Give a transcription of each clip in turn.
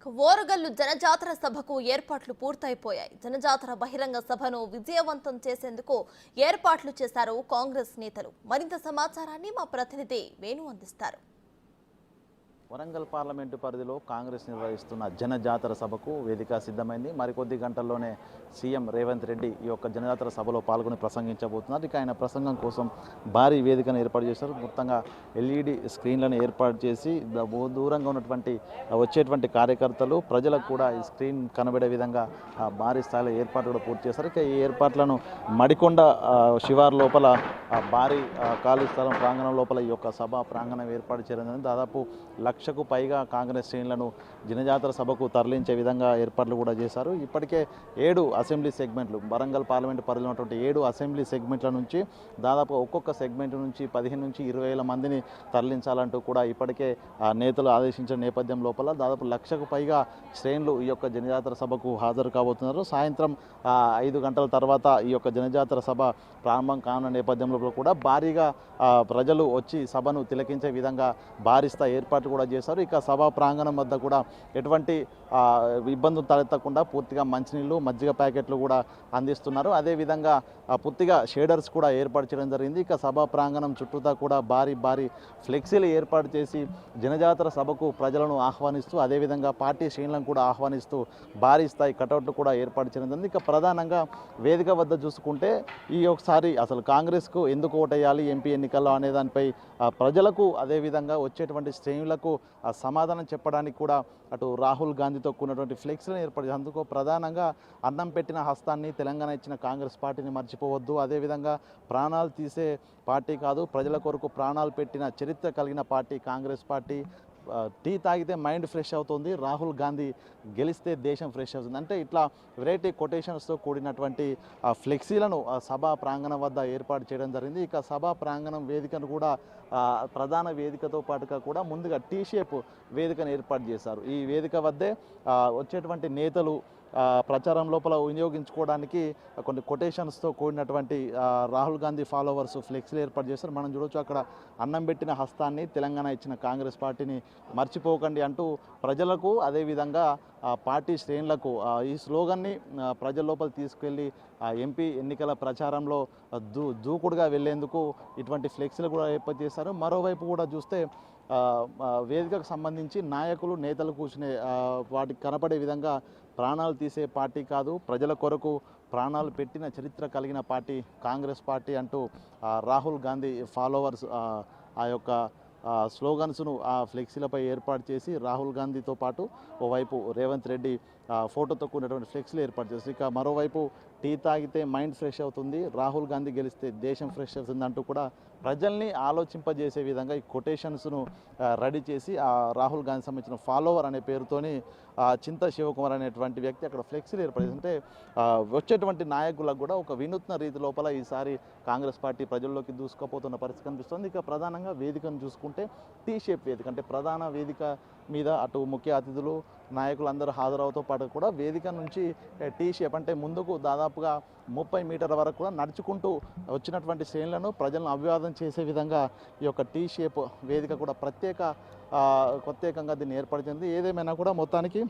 ఓరుగల్లు జనజాతర సభకు ఏర్పాట్లు పూర్తయిపోయాయి. జనజాతర బహిరంగ సభను విజయవంతం చేసేందుకు ఏర్పాట్లు చేశారు కాంగ్రెస్ నేతలు. మరింత సమాచారాన్ని మా ప్రతినిధి వేణు అందిస్తారు. వరంగల్ పార్లమెంటు పరిధిలో కాంగ్రెస్ నిర్వహిస్తున్న జనజాతర సభకు వేదిక సిద్ధమైంది. మరికొద్ది గంటల్లోనే సీఎం రేవంత్ రెడ్డి ఈ యొక్క జనజాతర సభలో పాల్గొని ప్రసంగించబోతున్నారు. ఇక ఆయన ప్రసంగం కోసం భారీ వేదికను ఏర్పాటు చేశారు. మొత్తంగా ఎల్ఈడి స్క్రీన్లను ఏర్పాటు చేసి దూరంగా ఉన్నటువంటి వచ్చేటువంటి కార్యకర్తలు ప్రజలకు కూడా ఈ స్క్రీన్ కనబడే విధంగా భారీ స్థాయిలో ఏర్పాట్లు కూడా పూర్తి చేశారు. ఇక ఈ ఏర్పాట్లను మడికొండ శివారు లోపల భారీ ఖాళీ స్థలం ప్రాంగణం లోపల ఈ యొక్క సభ ప్రాంగణం ఏర్పాటు చేయడం దాదాపు 1,00,000కు పైగా కాంగ్రెస్ శ్రేణులను జనజాతర సభకు తరలించే విధంగా ఏర్పాట్లు కూడా చేశారు. ఇప్పటికే 7 అసెంబ్లీ సెగ్మెంట్లు వరంగల్ పార్లమెంటు పరిధిలో ఉన్నటువంటి 7 అసెంబ్లీ సెగ్మెంట్ల నుంచి దాదాపు ఒక్కొక్క సెగ్మెంట్ నుంచి 15 నుంచి 20,000 మందిని తరలించాలంటూ కూడా ఇప్పటికే నేతలు ఆదేశించిన నేపథ్యం లోపల దాదాపు 1,00,000కు పైగా శ్రేణులు ఈ యొక్క జనజాతర సభకు హాజరు కాబోతున్నారు. సాయంత్రం 5 గంటల తర్వాత ఈ యొక్క జనజాతర సభ ప్రారంభం కానున్న నేపథ్యంలో కూడా భారీగా ప్రజలు వచ్చి సభను తిలకించే విధంగా భారీ స్థాయి ఏర్పాట్లు కూడా చేశారు. ఇక సభా ప్రాంగణం వద్ద కూడా ఎటువంటి ఇబ్బందులు తలెత్తకుండా పూర్తిగా మంచినీళ్ళు మజ్జిగ ప్యాకెట్లు కూడా అందిస్తున్నారు. అదేవిధంగా పూర్తిగా షేడర్స్ కూడా ఏర్పాటు చేయడం జరిగింది. ఇక సభా ప్రాంగణం చుట్టూతా కూడా భారీ ఫ్లెక్సీలు ఏర్పాటు చేసి జనజాతర సభకు ప్రజలను ఆహ్వానిస్తూ అదేవిధంగా పార్టీ శ్రేణులను కూడా ఆహ్వానిస్తూ భారీ స్థాయి కటౌట్లు కూడా ఏర్పాటు చేయడం జరిగింది. ఇక ప్రధానంగా వేదిక వద్ద చూసుకుంటే ఈ ఒకసారి అసలు కాంగ్రెస్కు ఎందుకు ఓటేయాలి ఎంపీ ఎన్నికల్లో అనే దానిపై ప్రజలకు అదేవిధంగా వచ్చేటువంటి శ్రేణులకు సమాధానం చెప్పడానికి కూడా అటు రాహుల్ గాంధీతో కూడినటువంటి ఫ్లెక్స్లను ఏర్పాటు అందుకు ప్రధానంగా అన్నం పెట్టిన హస్తాన్ని తెలంగాణ ఇచ్చిన కాంగ్రెస్ పార్టీని మర్చిపోవద్దు. అదేవిధంగా ప్రాణాలు తీసే పార్టీ కాదు, ప్రజల కొరకు ప్రాణాలు పెట్టిన చరిత్ర కలిగిన పార్టీ కాంగ్రెస్ పార్టీ. టీ తాగితే మైండ్ ఫ్రెష్ అవుతుంది, రాహుల్ గాంధీ గెలిస్తే దేశం ఫ్రెష్ అవుతుంది అంటే ఇట్లా వెరైటీ కొటేషన్స్తో కూడినటువంటి ఫ్లెక్సీలను సభా ప్రాంగణం వద్ద ఏర్పాటు చేయడం జరిగింది. ఇక సభా ప్రాంగణం వేదికను కూడా ప్రధాన వేదికతో పాటుగా కూడా ముందుగా టీ షేప్ వేదికను ఏర్పాటు చేశారు. ఈ వేదిక వద్దే వచ్చేటువంటి నేతలు ప్రచారం లోపల వినియోగించుకోవడానికి కొన్ని కొటేషన్స్తో కూడినటువంటి రాహుల్ గాంధీ ఫాలోవర్స్ ఫ్లెక్సీలు ఏర్పాటు చేస్తారు. మనం చూడొచ్చు అక్కడ అన్నం పెట్టిన హస్తాన్ని తెలంగాణ ఇచ్చిన కాంగ్రెస్ పార్టీని మర్చిపోకండి అంటూ ప్రజలకు అదేవిధంగా పార్టీ శ్రేణులకు ఈ స్లోగన్ని ప్రజల లోపల తీసుకెళ్ళి ఎంపీ ఎన్నికల ప్రచారంలో దూకుడుగా వెళ్లేందుకు ఇటువంటి ఫ్లెక్సీలు కూడా ఏర్పాటు చేశారు. మరోవైపు కూడా చూస్తే వేదికకు సంబంధించి నాయకులు నేతలు కూర్చునే వాటికి కనపడే విధంగా ప్రాణాలు తీసే పార్టీ కాదు, ప్రజల కొరకు ప్రాణాలు పెట్టిన చరిత్ర కలిగిన పార్టీ కాంగ్రెస్ పార్టీ అంటూ రాహుల్ గాంధీ ఫాలోవర్స్ ఆ యొక్క స్లోగన్స్ను ఆ ఫ్లెక్సీలపై ఏర్పాటు చేసి రాహుల్ గాంధీతో పాటు ఓవైపు రేవంత్ రెడ్డి ఫోటోతో కూడినటువంటి ఫ్లెక్సీలు ఏర్పాటు చేసి ఇక మరోవైపు టీ తాగితే మైండ్ ఫ్రెష్ అవుతుంది, రాహుల్ గాంధీ గెలిస్తే దేశం ఫ్రెష్ అవుతుంది అంటూ కూడా ప్రజల్ని ఆలోచింపజేసే విధంగా ఈ కొటేషన్స్ను రెడీ చేసి ఆ రాహుల్ గాంధీ సంబంధించిన ఫాలోవర్ అనే పేరుతోని చింత శివకుమార్ అనేటువంటి వ్యక్తి అక్కడ ఫ్లెక్సీలు ఏర్పాటు అంటే వచ్చేటువంటి నాయకులకు కూడా ఒక వినూత్న రీతి లోపల ఈసారి కాంగ్రెస్ పార్టీ ప్రజల్లోకి దూసుకుపోతున్న పరిస్థితి కనిపిస్తుంది. ఇక ప్రధానంగా వేదికను చూసుకుంటే టీ షేప్ వేదిక అంటే ప్రధాన వేదిక మీద అటు ముఖ్య అతిథులు నాయకులు అందరూ హాజరవుతో పాటు కూడా వేదిక నుంచి టీ షేప్ అంటే ముందుకు దాదాపుగా 30 మీటర్ల వరకు కూడా నడుచుకుంటూ శ్రేణులను ప్రజలను అభివాదం చేసే విధంగా ఈ యొక్క టీ షేప్ వేదిక కూడా ప్రత్యేకంగా దీన్ని ఏర్పడుతుంది. ఏదేమైనా కూడా మొత్తానికి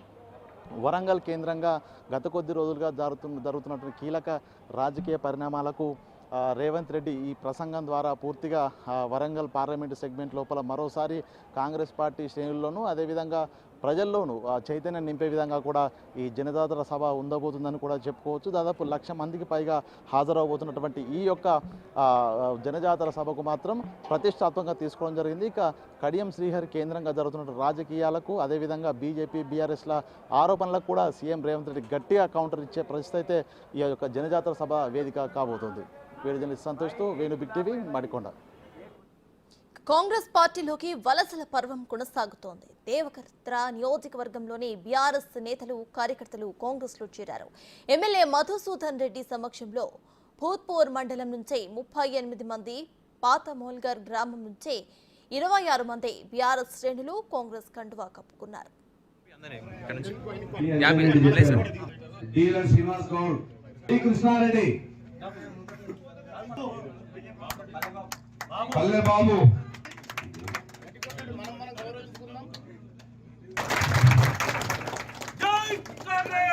వరంగల్ కేంద్రంగా గత కొద్ది రోజులుగా జరుగుతున్నటువంటి కీలక రాజకీయ పరిణామాలకు రేవంత్ రెడ్డి ఈ ప్రసంగం ద్వారా పూర్తిగా వరంగల్ పార్లమెంటు సెగ్మెంట్ లోపల మరోసారి కాంగ్రెస్ పార్టీ శ్రేణుల్లోనూ అదేవిధంగా ప్రజల్లోనూ చైతన్యం నింపే విధంగా కూడా ఈ జనజాతర సభ ఉండబోతుందని కూడా చెప్పుకోవచ్చు. దాదాపు 1,00,000 మందికి పైగా హాజరవబోతున్నటువంటి ఈ యొక్క జనజాతర సభకు మాత్రం ప్రతిష్టాత్మకంగా తీసుకోవడం జరిగింది. ఇక కడియం శ్రీహరి కేంద్రంగా జరుగుతున్న రాజకీయాలకు అదేవిధంగా బీజేపీ బీఆర్ఎస్ల ఆరోపణలకు కూడా సీఎం రేవంత్ రెడ్డి గట్టిగా కౌంటర్ ఇచ్చే పరిస్థితి అయితే ఈ యొక్క జనజాతర సభ వేదిక కాబోతుంది. వీడియో జర్నలిస్ట్ సంతోష్తో వేణు బిగ్ టీవీ మడికొండ. కాంగ్రెస్ పార్టీలోకి వలసల పర్వం కొనసాగుతోంది. దేవకత్ర నియోజకవర్గంలోని బీఆర్ఎస్ నేతలు కార్యకర్తలు కాంగ్రెస్ లో చేరారు. ఎమ్మెల్యే మధుసూదన్ రెడ్డి సమక్షంలో భూత్పూర్ మండలం నుంచే 38 మంది, పాత మోల్గర్ గ్రామం నుంచే 26 మంది బీఆర్ఎస్ శ్రేణులు కాంగ్రెస్ కండువా కప్పుకున్నారు. పల్లె బాబు విక్టరీ